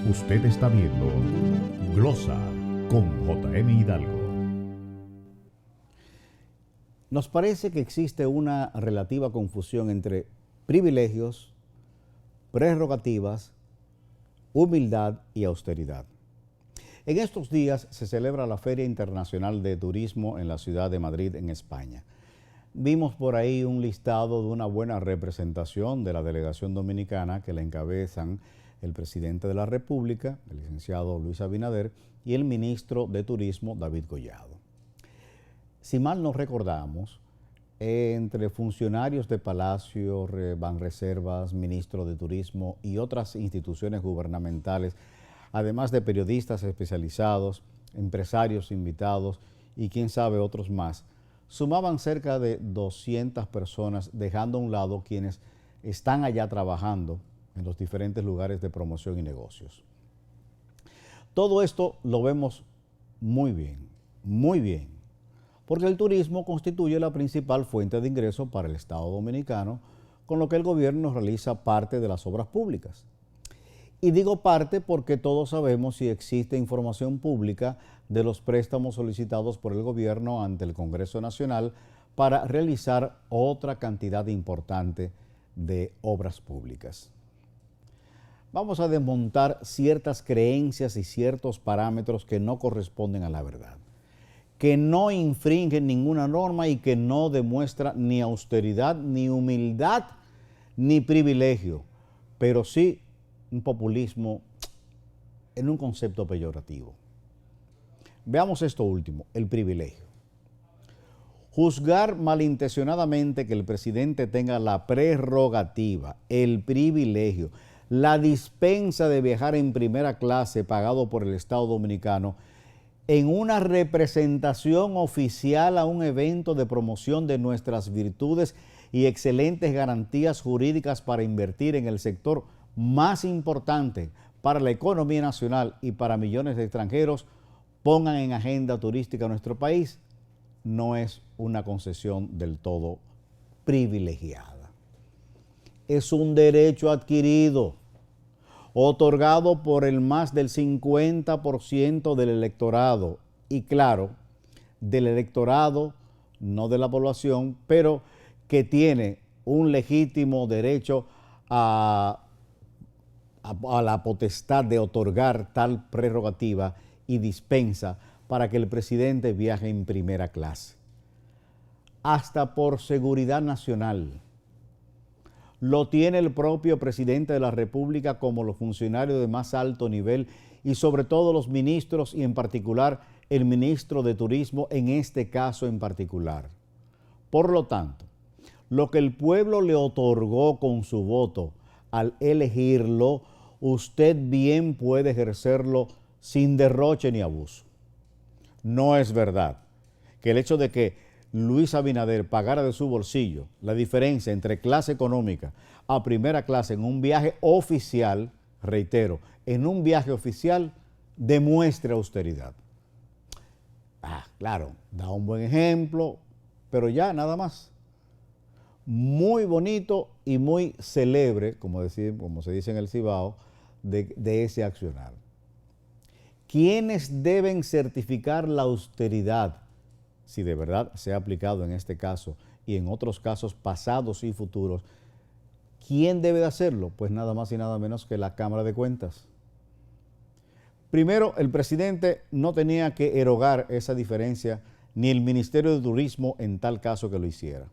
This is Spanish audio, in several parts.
Usted está viendo Glosa con J.M. Hidalgo. Nos parece que existe una relativa confusión entre privilegios, prerrogativas, humildad y austeridad. En estos días se celebra la Feria Internacional de Turismo en la ciudad de Madrid, en España. Vimos por ahí un listado de una buena representación de la delegación dominicana que la encabezan el presidente de la República, el licenciado Luis Abinader, y el ministro de Turismo, David Collado. Si mal no recordamos, entre funcionarios de Palacio, Banreservas, ministro de Turismo y otras instituciones gubernamentales, además de periodistas especializados, empresarios invitados y quién sabe otros más, sumaban cerca de 200 personas, dejando a un lado quienes están allá trabajando en los diferentes lugares de promoción y negocios. Todo esto lo vemos muy bien, porque el turismo constituye la principal fuente de ingreso para el Estado dominicano, con lo que el gobierno realiza parte de las obras públicas. Y digo parte porque todos sabemos si existe información pública de los préstamos solicitados por el gobierno ante el Congreso Nacional para realizar otra cantidad importante de obras públicas. Vamos a desmontar ciertas creencias y ciertos parámetros que no corresponden a la verdad, que no infringen ninguna norma y que no demuestra ni austeridad, ni humildad, ni privilegio, pero sí un populismo en un concepto peyorativo. Veamos esto último, el privilegio. Juzgar malintencionadamente que el presidente tenga la prerrogativa, el privilegio, la dispensa de viajar en primera clase pagado por el Estado dominicano en una representación oficial a un evento de promoción de nuestras virtudes y excelentes garantías jurídicas para invertir en el sector más importante para la economía nacional y para millones de extranjeros, pongan en agenda turística nuestro país, no es una concesión del todo privilegiada. Es un derecho adquirido, otorgado por el más del 50% del electorado, y claro, del electorado, no de la población, pero que tiene un legítimo derecho a la potestad de otorgar tal prerrogativa y dispensa para que el presidente viaje en primera clase. Hasta por seguridad nacional. Lo tiene el propio presidente de la República como los funcionarios de más alto nivel y sobre todo los ministros y en particular el ministro de Turismo en este caso en particular. Por lo tanto, lo que el pueblo le otorgó con su voto al elegirlo, usted bien puede ejercerlo sin derroche ni abuso. No es verdad que el hecho de que Luis Abinader pagara de su bolsillo la diferencia entre clase económica a primera clase en un viaje oficial, reitero, en un viaje oficial, demuestre austeridad. Claro, da un buen ejemplo, pero ya nada más. Muy bonito y muy célebre, como se dice en el Cibao, de ese accionar. ¿Quiénes deben certificar la austeridad? Si de verdad se ha aplicado en este caso y en otros casos pasados y futuros, ¿quién debe de hacerlo? Pues nada más y nada menos que la Cámara de Cuentas. Primero, el presidente no tenía que erogar esa diferencia, ni el Ministerio de Turismo en tal caso que lo hiciera.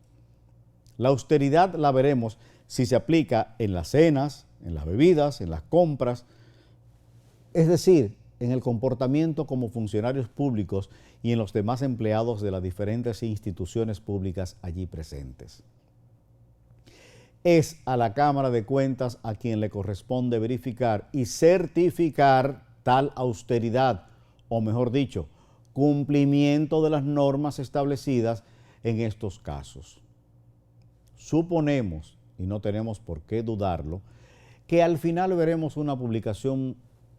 La austeridad la veremos si se aplica en las cenas, en las bebidas, en las compras, es decir, en el comportamiento como funcionarios públicos y en los demás empleados de las diferentes instituciones públicas allí presentes. Es a la Cámara de Cuentas a quien le corresponde verificar y certificar tal austeridad, o mejor dicho, cumplimiento de las normas establecidas en estos casos. Suponemos, y no tenemos por qué dudarlo, que al final veremos una publicación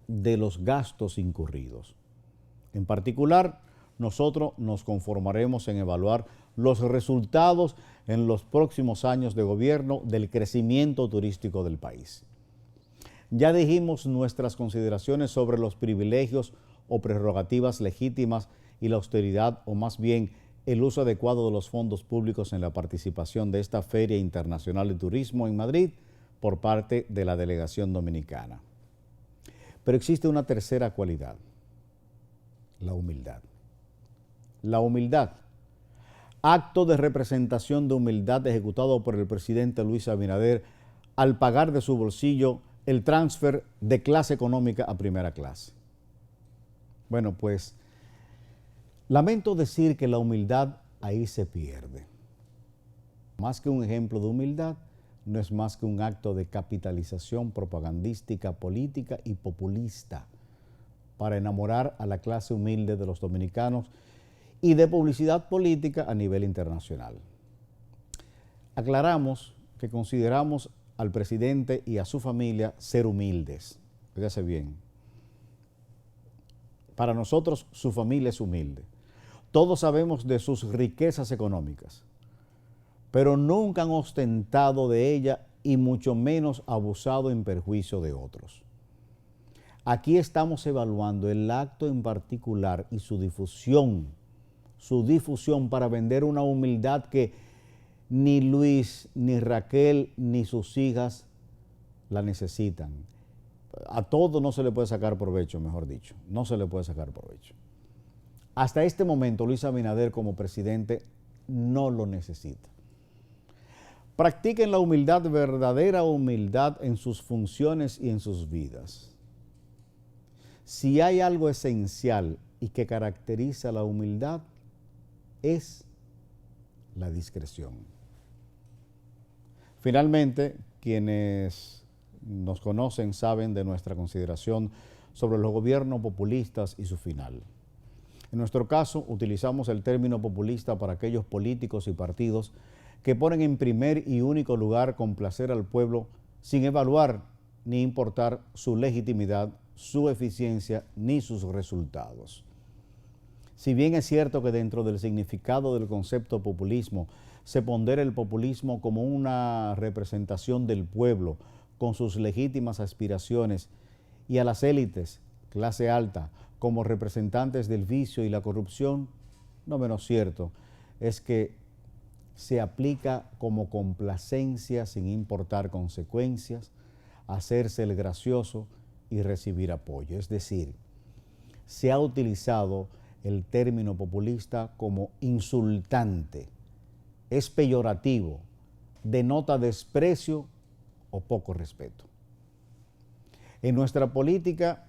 de los gastos incurridos. En particular, nosotros nos conformaremos en evaluar los resultados en los próximos años de gobierno del crecimiento turístico del país. Ya dijimos nuestras consideraciones sobre los privilegios o prerrogativas legítimas y la austeridad, o más bien el uso adecuado de los fondos públicos en la participación de esta Feria Internacional de Turismo en Madrid por parte de la delegación dominicana. Pero existe una tercera cualidad, la humildad. La humildad, acto de representación de humildad ejecutado por el presidente Luis Abinader al pagar de su bolsillo el transfer de clase económica a primera clase. Bueno, pues lamento decir que la humildad ahí se pierde. Más que un ejemplo de humildad, no es más que un acto de capitalización propagandística, política y populista para enamorar a la clase humilde de los dominicanos y de publicidad política a nivel internacional. Aclaramos que consideramos al presidente y a su familia ser humildes. Fíjese bien. Para nosotros su familia es humilde. Todos sabemos de sus riquezas económicas, pero nunca han ostentado de ella y mucho menos abusado en perjuicio de otros. Aquí estamos evaluando el acto en particular y su difusión para vender una humildad que ni Luis, ni Raquel, ni sus hijas la necesitan. A todo no se le puede sacar provecho, mejor dicho, no se le puede sacar provecho. Hasta este momento Luis Abinader como presidente no lo necesita. Practiquen la humildad, verdadera humildad en sus funciones y en sus vidas. Si hay algo esencial y que caracteriza la humildad, es la discreción. Finalmente, quienes nos conocen saben de nuestra consideración sobre los gobiernos populistas y su final. En nuestro caso, utilizamos el término populista para aquellos políticos y partidos que ponen en primer y único lugar complacer al pueblo sin evaluar ni importar su legitimidad, su eficiencia ni sus resultados. Si bien es cierto que dentro del significado del concepto populismo se pondera el populismo como una representación del pueblo con sus legítimas aspiraciones y a las élites, clase alta, como representantes del vicio y la corrupción, no menos cierto es que se aplica como complacencia sin importar consecuencias, hacerse el gracioso y recibir apoyo. Es decir, se ha utilizado el término populista como insultante, es peyorativo, denota desprecio o poco respeto. En nuestra política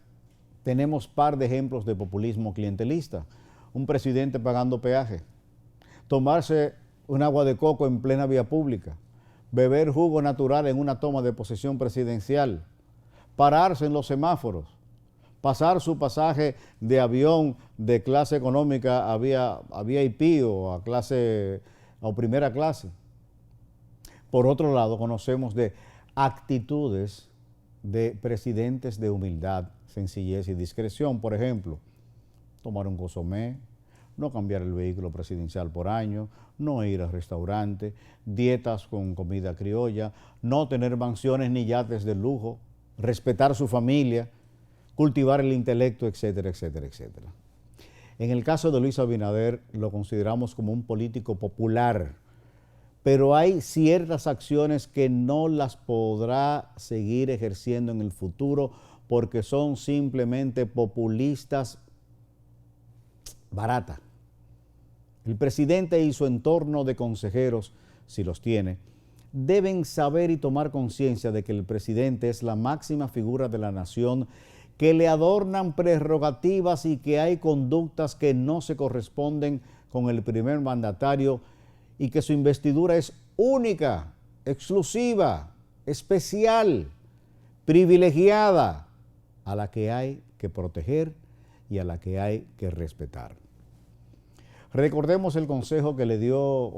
tenemos par de ejemplos de populismo clientelista. Un presidente pagando peaje, tomarse un agua de coco en plena vía pública, beber jugo natural en una toma de posesión presidencial, pararse en los semáforos, pasar su pasaje de avión de clase económica a VIP o a primera clase. Por otro lado, conocemos de actitudes de presidentes de humildad, sencillez y discreción. Por ejemplo, tomar un consomé, no cambiar el vehículo presidencial por año, no ir al restaurante, dietas con comida criolla, no tener mansiones ni yates de lujo, respetar su familia, cultivar el intelecto, etcétera, etcétera, etcétera. En el caso de Luis Abinader lo consideramos como un político popular, pero hay ciertas acciones que no las podrá seguir ejerciendo en el futuro porque son simplemente populistas baratas. El presidente y su entorno de consejeros, si los tiene, deben saber y tomar conciencia de que el presidente es la máxima figura de la nación, que le adornan prerrogativas y que hay conductas que no se corresponden con el primer mandatario y que su investidura es única, exclusiva, especial, privilegiada, a la que hay que proteger y a la que hay que respetar. Recordamos el consejo que le dio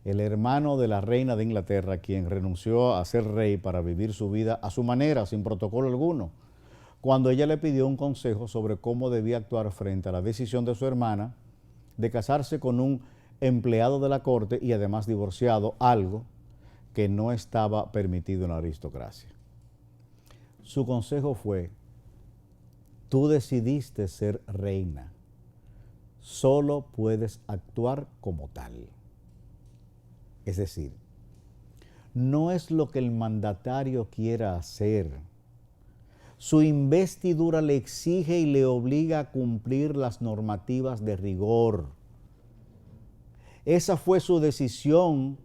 el hermano de la reina de Inglaterra, quien renunció a ser rey para vivir su vida a su manera, sin protocolo alguno, cuando ella le pidió un consejo sobre cómo debía actuar frente a la decisión de su hermana de casarse con un empleado de la corte y además divorciado, algo que no estaba permitido en la aristocracia. Su consejo fue: tú decidiste ser reina, solo puedes actuar como tal. Es decir, no es lo que el mandatario quiera hacer. Su investidura le exige y le obliga a cumplir las normativas de rigor. Esa fue su decisión,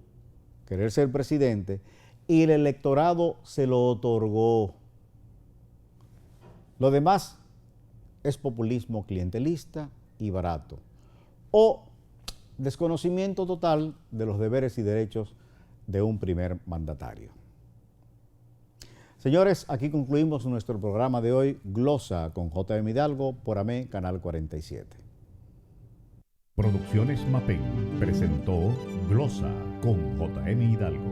querer ser presidente, y el electorado se lo otorgó. Lo demás es populismo clientelista y barato, o desconocimiento total de los deberes y derechos de un primer mandatario. Señores, aquí concluimos nuestro programa de hoy, Glosa con J.M. Hidalgo, por AME, Canal 47. Producciones Mapei presentó Glosa con J.M. Hidalgo.